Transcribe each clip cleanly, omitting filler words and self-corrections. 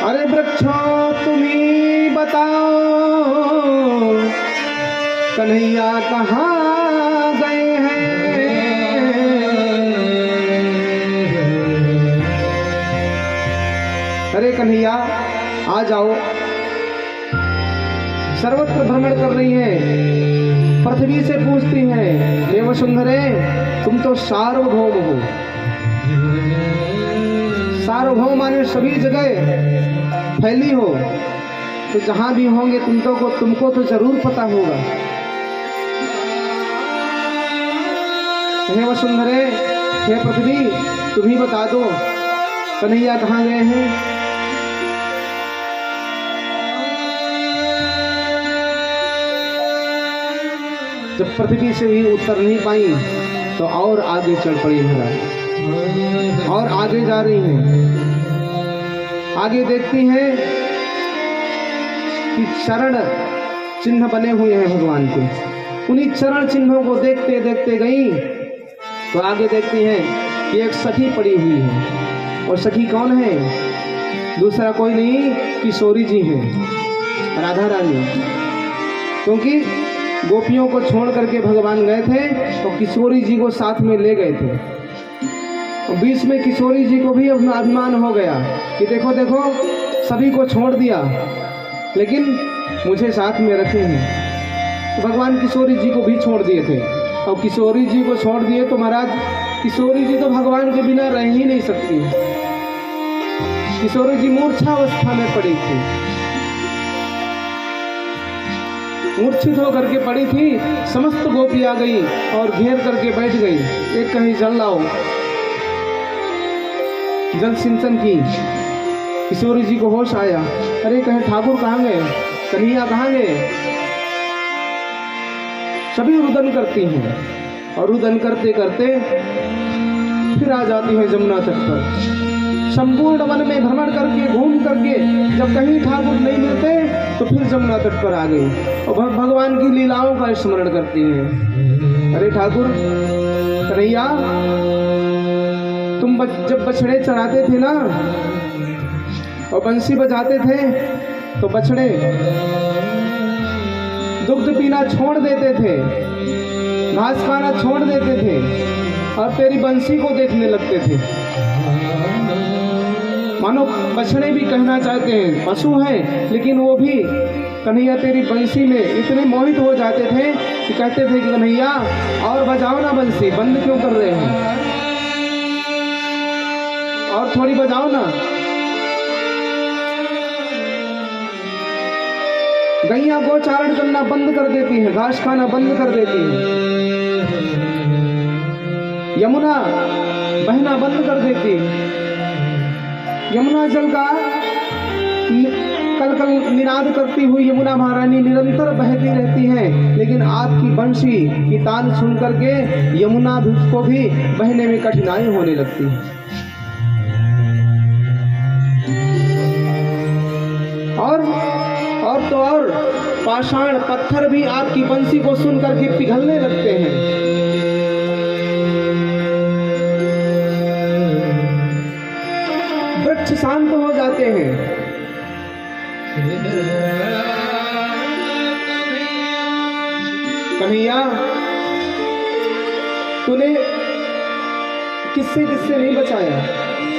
अरे वृक्षों तुम्ही बताओ कन्हैया कहाँ गए हैं। अरे कन्हैया आ जाओ, सर्वत्र भ्रमण कर रही है, पृथ्वी से पूछती है हे वसुंधरे तुम तो सार्वभौम हो। सार्वभौम माने सभी जगह फैली हो, तो जहां भी होंगे तुमको तो जरूर पता होगा। हे वसुंधरे हे पृथ्वी तुम ही बता दो कन्हैया कहाँ गए हैं। जब पृथ्वी से भी उत्तर नहीं पाई तो और आगे चल पड़ी महाराज, और आगे जा रही हैं। आगे देखती हैं कि चरण चिन्ह बने हुए हैं भगवान के। उन्हीं चरण चिन्हों को देखते देखते गई तो आगे देखती हैं कि एक सखी पड़ी हुई है, और सखी कौन है, दूसरा कोई नहीं किशोरी जी हैं, राधा रानी। क्योंकि गोपियों को छोड़ करके भगवान गए थे तो किशोरी जी को साथ में ले गए थे। और बीच में किशोरी जी को भी अभिमान हो गया कि देखो देखो सभी को छोड़ दिया लेकिन मुझे साथ में रखे हैं। तो भगवान किशोरी जी को भी छोड़ दिए थे, और किशोरी जी को छोड़ दिए तो महाराज किशोरी जी तो भगवान के बिना रह ही नहीं सकती। किशोरी जी मूर्छावस्था में पड़ी थी, मूर्छित होकर के पड़ी थी। समस्त गोपी आ गई और घेर करके बैठ गई। एक कहीं जल लाओ, जल सिंचन की। किशोरी जी को होश आया, अरे कहे ठाकुर कहाँ गए, कन्हैया कहाँ गए। सभी रुदन करती हैं, और रुदन करते करते फिर आ जाती है जमुना तट पर। संपूर्ण वन में भ्रमण करके घूम करके जब कहीं ठाकुर नहीं मिलते तो फिर जमुना तट पर आ गई और भगवान की लीलाओं का स्मरण करती हैं। अरे ठाकुर कन्हैया तुम जब बछड़े चराते थे ना और बंसी बजाते थे तो बछड़े दुग्ध पीना छोड़ देते थे, घास खाना छोड़ देते थे और तेरी बंसी को देखने लगते थे। मानो बछड़े भी कहना चाहते हैं, पशु हैं लेकिन वो भी कन्हैया तेरी बंसी में इतने मोहित हो जाते थे कि कहते थे कि कन्हैया और बजाओ ना बंसी, बंद क्यों कर रहे हैं, और थोड़ी बजाओ ना। गैया गोचारण करना बंद कर देती है, घास खाना बंद कर देती है, यमुना बहना बंद कर देती है। यमुना जल का कल कल निनाद करती हुई यमुना महारानी निरंतर बहती रहती हैं, लेकिन आपकी बंशी की तान सुन करके यमुना को भी बहने में कठिनाई होने लगती है। और तो और पाषाण पत्थर भी आपकी बंसी को सुन करके पिघलने लगते हैं। वृक्ष शांत हो जाते हैं। कन्हैया तूने किससे किससे नहीं बचाया।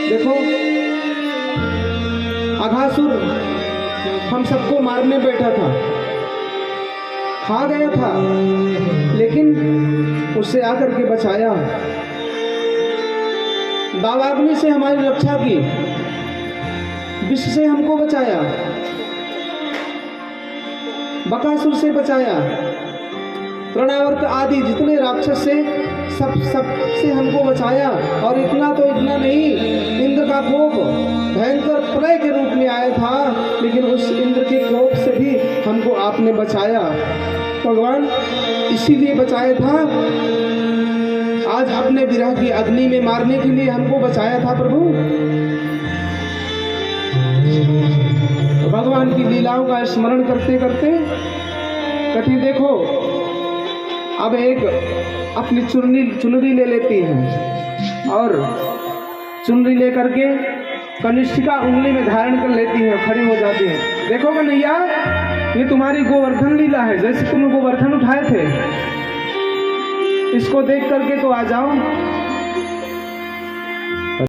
देखो अघासुर हम सबको मारने बैठा था, खा गया था, लेकिन उससे आकर के बचाया। दावाग्नि से हमारी रक्षा की, विष से हमको बचाया, बकासुर से बचाया, प्रणयावर्त आदि जितने राक्षस से सब से हमको बचाया। और इतना तो इतना नहीं, इंद्र का कोप भयंकर प्रलय के रूप में आया था, लेकिन उस इंद्र के कोप से भी हमको आपने बचाया। भगवान इसीलिए बचाया था, आज अपने विरह की अग्नि में मारने के लिए हमको बचाया था प्रभु। भगवान की लीलाओं का स्मरण करते करते कथी देखो अब एक अपनी चुनरी ले लेती है, और चुनरी लेकर के कनिष्ठिका उंगली में धारण कर लेती है, खड़ी हो जाती है। देखो कन्हैया, ये तुम्हारी गोवर्धन लीला है, जैसे तुम गोवर्धन उठाए थे, इसको देख करके तो आ जाओ।